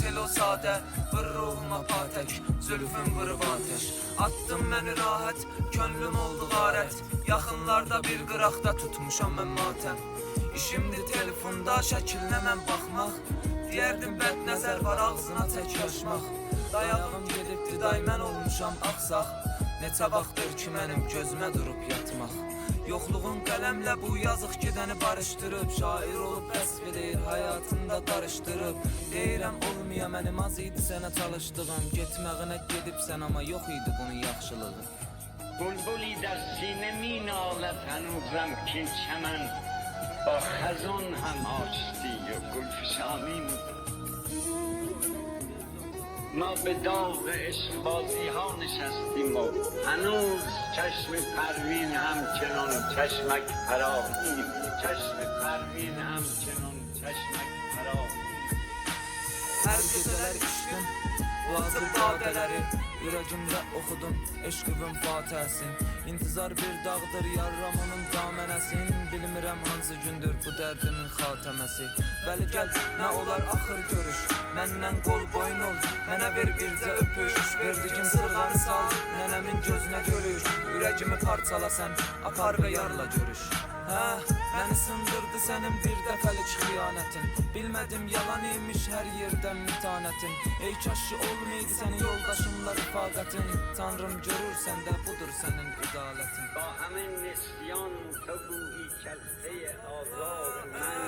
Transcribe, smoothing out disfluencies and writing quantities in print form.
el o sade, vır ruhuma patek, zülfün vırıb ateş. Attım məni rahat, könlüm oldu qarət, yaxınlarda bir qıraqda tutmuşam mən matəm. İşimdir telefonda şəklinə mən baxmaq, deyərdim bəd nəzər var ağzına tək yaşmaq. Dayağım gedibdi day mən olmuşam axsaq, neçə vaxtdır ki mənim gözümə durub yatmaq. Yoxluğun qələmlə bu yazıq gedəni barışdırıb, şair olub vəsf edir həyatında qarışdırıb. Deyirəm olmaya mənim az idi sənə çalışdığım, getməğinə gedibsən amma yox idi bunun yaxşılığı. بلبلی در سینه می نالد هنوزم که چمن با خزان هم آشتی و گلفشانی. ما به داغ عشقبازی ها نشستیم و هنوز چشم پروین همچنان چشمک فراخیم. چشم پروین همچنان چشمک فراخیم. Hər gecələr içdim bu hazır badələri, ürəcimdə oxudum eşqivin fatəhsin. İntizar bir dağdır yarramanın damənəsin, bilmirəm hansı gündür bu dərdimin xatəməsi. Bəli gəl nə olar axır görüş, məndən qol boyun ol, mənə ver bircə öpüş. Verdigin sırğanı sal, nənəmin gözünə görüş, ürəcimi parçalasan apar və yarla görüş. Məni sındırdı sənin bir dəfəlik xiyanətin, bilmədim yalan imiş hər yerdən mitanətin. Ey kaşı olmaydı sənin yoldaşımla rifaqətin, Tanrım görür səndə budur sənin idalətin. با همه نسیان تو گویی کلته آزار من